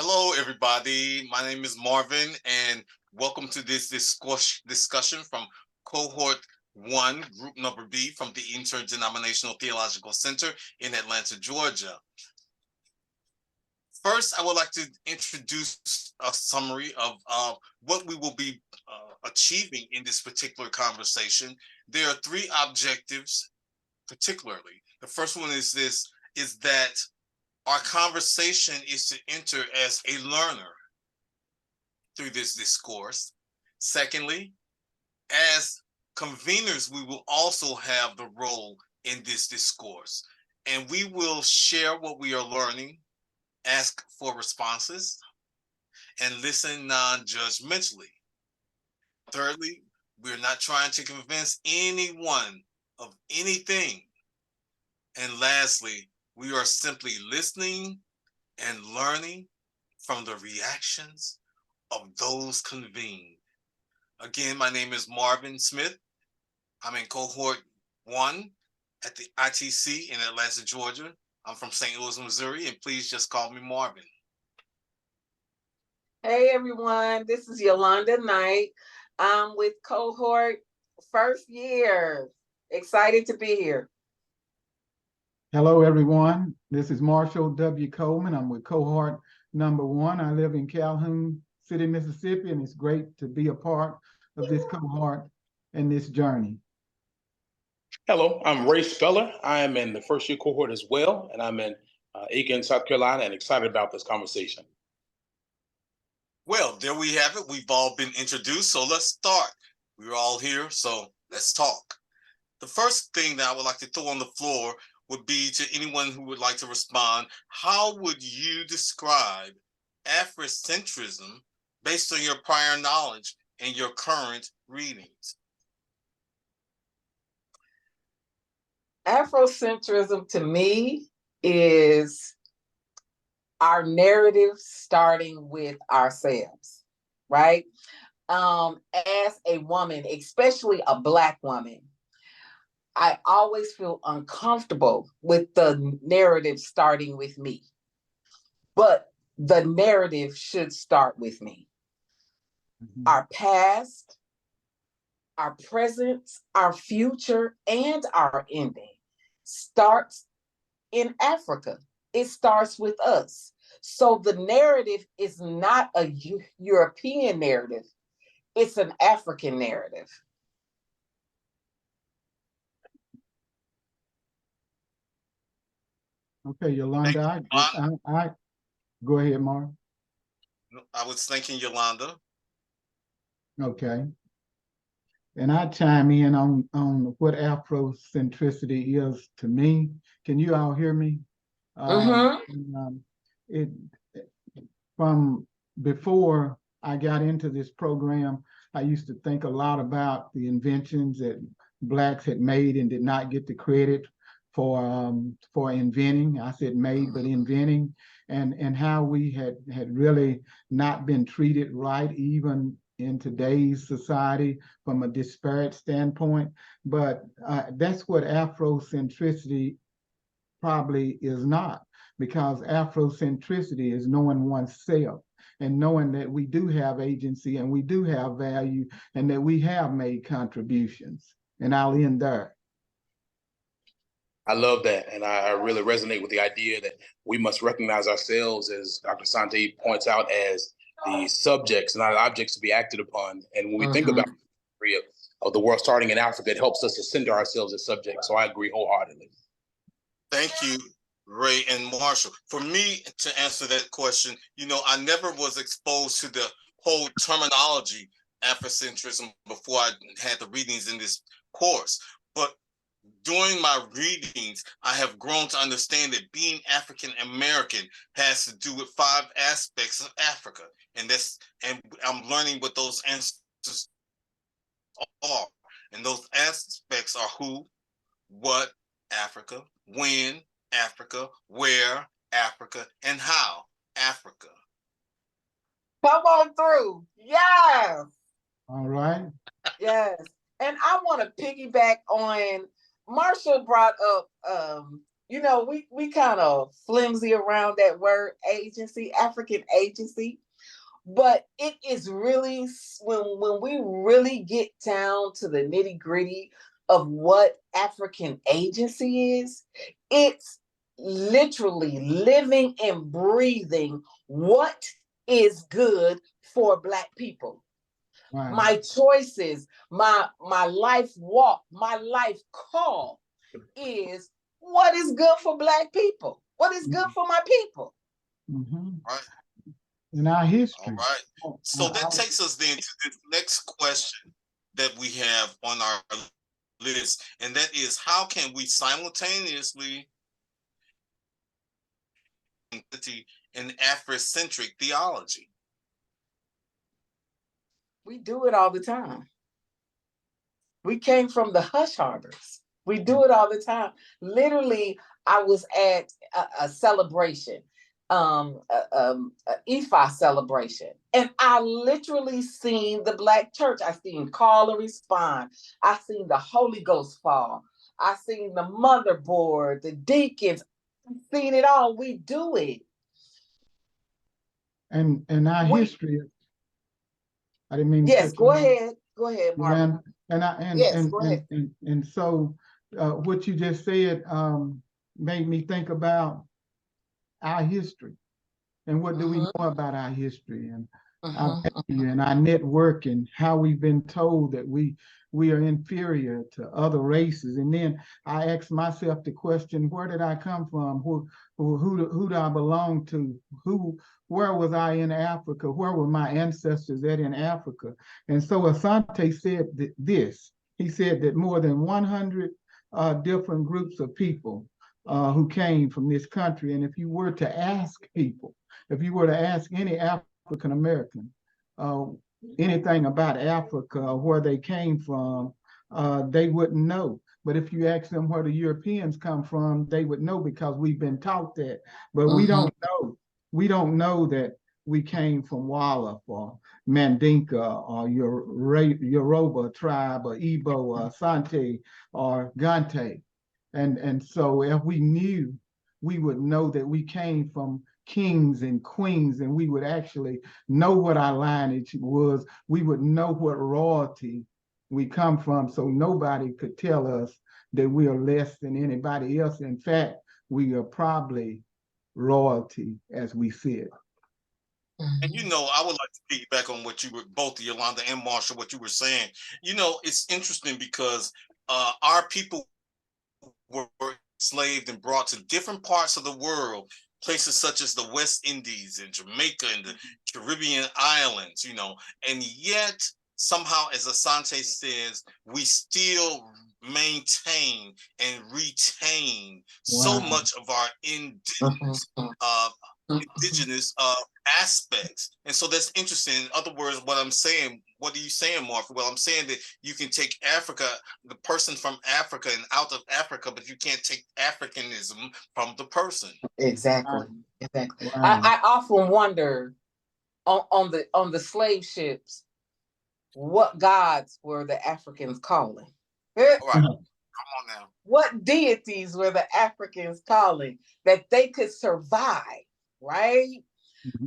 Hello, everybody. My name is Marvin, and welcome to this discussion from Cohort 1, Group Number B from the Interdenominational Theological Center in Atlanta, Georgia. First, I would like to introduce a summary of what we will be achieving in this particular conversation. There are three objectives, particularly. The first one is that our conversation is to enter as a learner through this discourse. Secondly, as conveners, we will also have the role in this discourse, and we will share what we are learning, ask for responses, and listen non-judgmentally. Thirdly, we're not trying to convince anyone of anything. And lastly, we are simply listening and learning from the reactions of those convened. Again, my name is Marvin Smith. I'm in cohort 1 at the ITC in Atlanta, Georgia. I'm from St. Louis, Missouri, and please just call me Marvin. Hey everyone, this is Yolanda Knight. I'm with cohort first year. Excited to be here. Hello everyone, this is Marshall W. Coleman. I'm with cohort number 1. I live in Calhoun City, Mississippi, and it's great to be a part of this cohort and this journey. Hello, I'm Ray Speller. I am in the first year cohort as well, and I'm in Aiken, South Carolina, and excited about this conversation. Well, there we have it. We've all been introduced, so let's start. We're all here, so let's talk. The first thing that I would like to throw on the floor would be to anyone who would like to respond. How would you describe Afrocentrism based on your prior knowledge and your current readings? Afrocentrism to me is our narrative starting with ourselves, right? As a woman, especially a Black woman, I always feel uncomfortable with the narrative starting with me. But the narrative should start with me. Mm-hmm. Our past, our present, our future, and our ending starts in Africa. It starts with us. So the narrative is not a European narrative. It's an African narrative. Okay, Yolanda, I go ahead, Mark. I was thinking Yolanda. Okay. And I chime in on what Afrocentricity is to me. Can you all hear me? From before I got into this program, I used to think a lot about the inventions that Blacks had made and did not get the credit for inventing. I said made, but inventing, and how we had really not been treated right, even in today's society from a disparate standpoint. But that's what Afrocentricity probably is not, because Afrocentricity is knowing oneself and knowing that we do have agency and we do have value and that we have made contributions. And I'll end there. I love that. And I really resonate with the idea that we must recognize ourselves, as Dr. Sante points out, as the subjects, not objects to be acted upon. And when we think about of the world starting in Africa, it helps us to center ourselves as subjects. So I agree wholeheartedly. Thank you, Ray and Marshall. For me to answer that question, I never was exposed to the whole terminology Afrocentrism before I had the readings in this course. But during my readings, I have grown to understand that being African American has to do with 5 aspects of Africa, and I'm learning what those answers are. And those aspects are who, what Africa, when Africa, where Africa, and how Africa. Come on through. Yes. All right. Yes. And I want to piggyback on, Marshall brought up you know, we kind of flimsy around that word agency, African agency. But it is really, when we really get down to the nitty gritty of what African agency is, it's literally living and breathing what is good for Black people. Wow. My choices, my life walk, my life call is what is good for Black people, what is good for my people. Mm-hmm. Right. In our All history. right. So that takes us then to this next question that we have on our list, and that is, how can we simultaneously in Afrocentric theology? We do it all the time. We came from the hush harbors. We do it all the time. Literally, I was at a celebration, a Ifa celebration, and I literally seen the Black church. I seen call and respond. I seen the Holy Ghost fall. I seen the motherboard, the deacons. I seen it all. We do it. And our history, I didn't mean to Yes, cut you go off. ahead. Go ahead, Marvin. Yes, go ahead. And so what you just said made me think about our history and what do we know about our history and our value and our network and how we've been told that we are inferior to other races. And then I asked myself the question, where did I come from? Who do I belong to? Where was I in Africa? Where were my ancestors at in Africa? And so Asante said this. He said that more than 100 different groups of people who came from this country. And if you were to ask people, if you were to ask any African American anything about Africa, where they came from, they wouldn't know. But if you ask them where the Europeans come from, they would know because we've been taught that. But we don't know. We don't know that we came from Wolof or Mandinka or Yoruba tribe or Igbo or Asante or Gante. And so if we knew, we would know that we came from kings and queens, and we would actually know what our lineage was. We would know what royalty we come from. So nobody could tell us that we are less than anybody else. In fact, we are probably royalty as we see it. And I would like to piggyback on what you were, both Yolanda and Marshall, what you were saying. It's interesting because our people were enslaved and brought to different parts of the world, places such as the West Indies and Jamaica and the Caribbean islands, and yet somehow, as Asante says, we still maintain and retain so much of our indigenous aspects. And so that's interesting. In other words, what I'm saying, what are you saying, Martha? Well, I'm saying that you can take Africa, the person from Africa and out of Africa, but you can't take Africanism from the person. Exactly. Exactly. Wow. I often wonder on the slave ships, what gods were the Africans calling? All right. Come on now. What deities were the Africans calling that they could survive, right?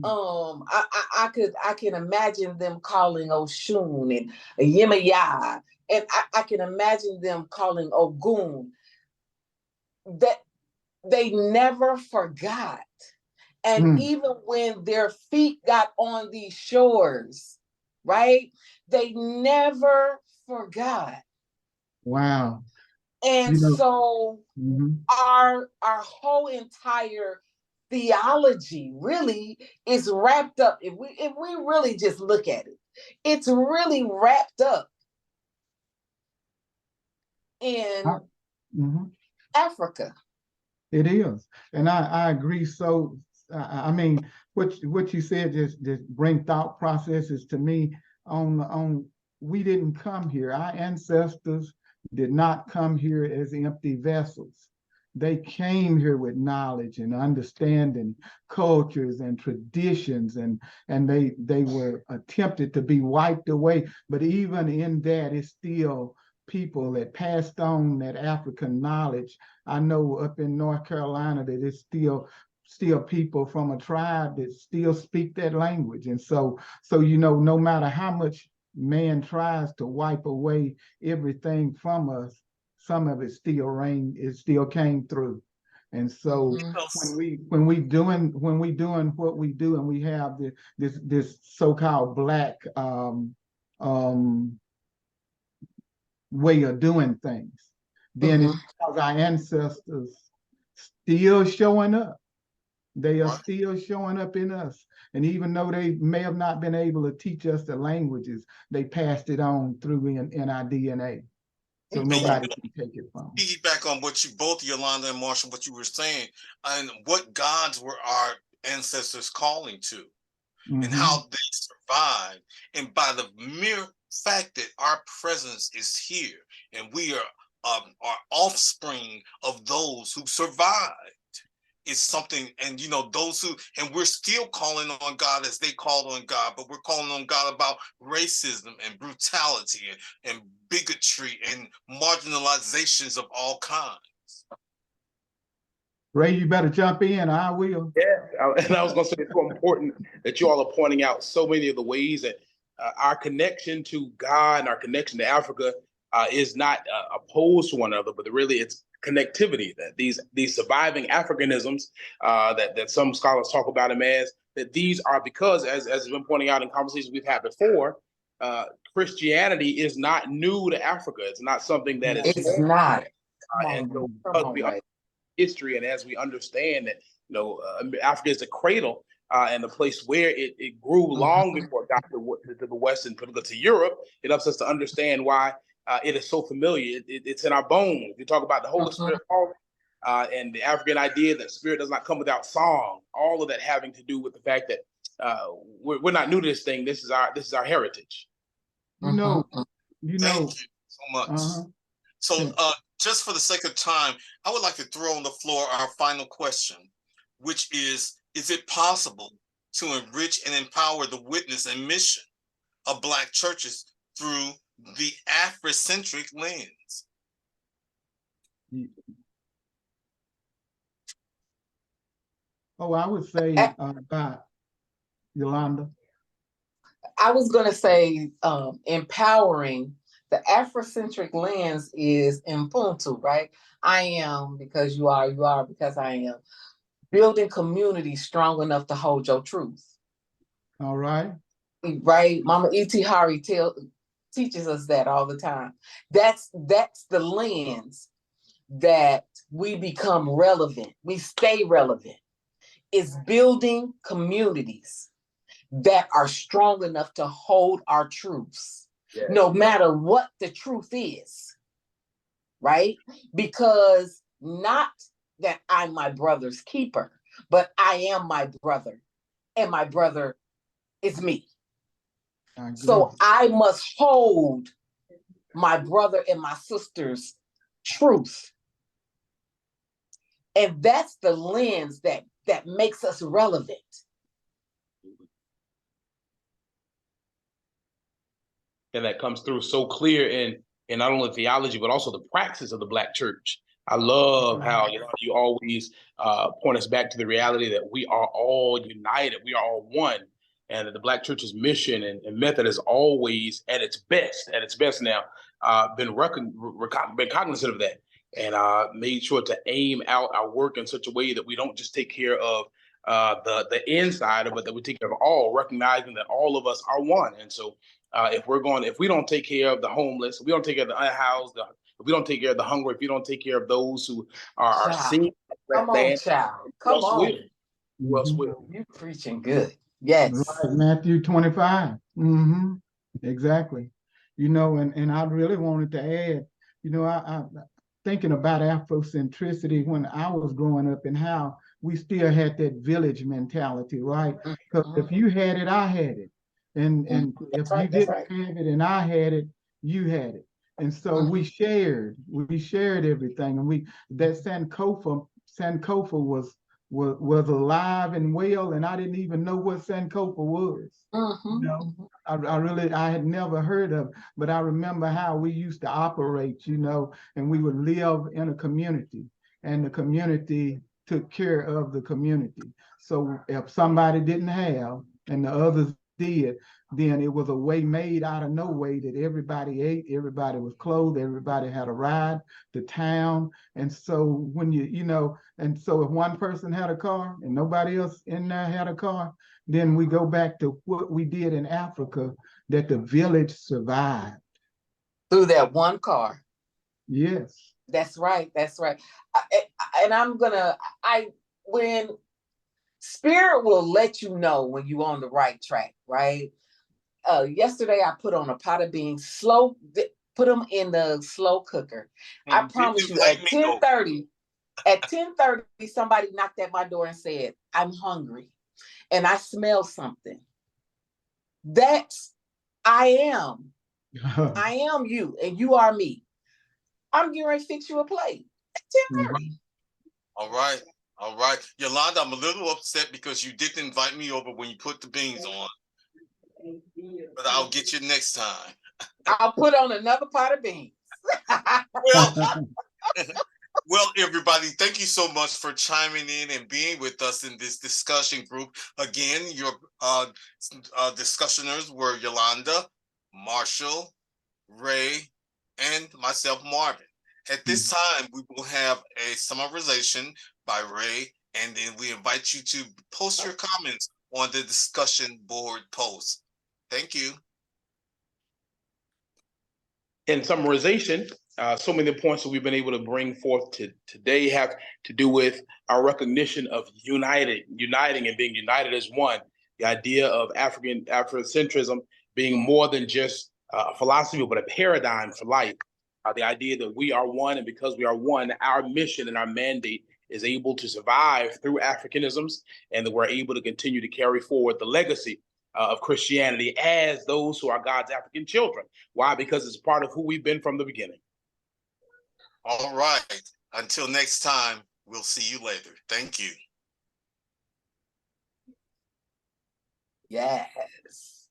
I can imagine them calling Oshun and Yemaya, and I can imagine them calling Ogun. That they never forgot. And even when their feet got on these shores, right? They never forgot. Wow. And so our whole entire theology really is wrapped up. If we really just look at it, it's really wrapped up in Africa. It is, and I agree. So I mean, what you said just bring thought processes to me on we didn't come here. Our ancestors did not come here as empty vessels. They came here with knowledge and understanding cultures and traditions, and they were attempted to be wiped away. But even in that, it's still people that passed on that African knowledge. I know up in North Carolina that it's still people from a tribe that still speak that language. And so no matter how much man tries to wipe away everything from us, some of it still came through. And so when we doing what we do, and we have this so-called Black way of doing things, then it's because our ancestors still showing up. They are still showing up in us. And even though they may have not been able to teach us the languages, they passed it on through in our DNA. So nobody can take it from them. Piggyback on what you both, Yolanda and Marshall, what you were saying, and what gods were our ancestors calling to, and how they survived. And by the mere fact that our presence is here, and we are offspring of those who survived, is something. And those who, and we're still calling on God as they called on God, but we're calling on God about racism and brutality and bigotry and marginalizations of all kinds. Ray, you better jump in. I will. Yeah, and I was going to say it's so important that you all are pointing out so many of the ways that our connection to God and our connection to Africa is not opposed to one another, but really it's connectivity. That these surviving Africanisms that some scholars talk about them as, that these are because, as has been pointing out in conversations we've had before, Christianity is not new to Africa. It's not something that is. It's not. And so we understand history, and as we understand that, Africa is a cradle and a place where it grew long before it got to the West, and particularly to Europe. It helps us to understand why it is so familiar. It's in our bones. You talk about the Holy Spirit and the African idea that spirit does not come without song. All of that having to do with the fact that we're not new to this thing. This is our heritage. Thank you so much. So just for the sake of time, I would like to throw on the floor our final question, which is it possible to enrich and empower the witness and mission of Black churches through the Afrocentric lens? Oh, I would say about Yolanda. I was going to say empowering. The Afrocentric lens is Ubuntu, right? I am because you are because I am. Building community strong enough to hold your truth. All right. Right? Mama E.T. Hari teaches us that all the time. That's the lens that we become relevant. We stay relevant. It's building communities that are strong enough to hold our truths. Yes. No matter what the truth is, right? Because not that I'm my brother's keeper, but I am my brother, and my brother is me. So I must hold my brother and my sister's truth. And that's the lens that makes us relevant. And that comes through so clear in not only theology, but also the praxis of the Black church. I love how you always point us back to the reality that we are all united, we are all one, and that the Black church's mission and method is always at its best now, been cognizant of that, and made sure to aim out our work in such a way that we don't just take care of the inside, but that we take care of all, recognizing that all of us are one. And so if we don't take care of the homeless, if we don't take care of the unhoused, if we don't take care of the hungry, if we don't take care of those who are seen, come on, child. Come on. Who else will? You preaching good. Yes. Right, Matthew 25. Exactly. And I really wanted to add, I thinking about Afrocentricity when I was growing up and how we still had that village mentality, right? Because if you had it, I had it. And if you didn't have it and I had it, you had it. And so we shared everything. And that Sankofa was alive and well, and I didn't even know what Sankofa was. You know, I had never heard of, but I remember how we used to operate, you know, and we would live in a community, and the community took care of the community. So if somebody didn't have and the others did, then it was a way made out of no way that everybody ate, everybody was clothed, everybody had a ride to town. And so when you know, and so if one person had a car and nobody else in there had a car, then we go back to what we did in Africa, that the village survived. Through that one car. Yes. That's right. That's right. And when Spirit will let you know when you're on the right track, right? Yesterday I put on a pot of beans, put them in the slow cooker. I promise you, at 10:30, somebody knocked at my door and said, "I'm hungry," and I smell something. That's I am you, and you are me. I'm getting ready to fix you a plate at 10:30. All right. All right. Yolanda, I'm a little upset because you didn't invite me over when you put the beans on. But I'll get you next time. I'll put on another pot of beans. Well, everybody, thank you so much for chiming in and being with us in this discussion group. Again, your discussioners were Yolanda, Marshall, Ray, and myself, Marvin. At this time, we will have a summarization by Ray, and then we invite you to post your comments on the discussion board post. Thank you. In summarization, so many points that we've been able to bring forth today have to do with our recognition of uniting and being united as one. The idea of Afrocentrism being more than just a philosophy, but a paradigm for life. The idea that we are one, and because we are one, our mission and our mandate is able to survive through Africanisms, and that we're able to continue to carry forward the legacy of Christianity as those who are God's African children. Why? Because it's part of who we've been from the beginning. All right. Until next time, we'll see you later. Thank you. Yes.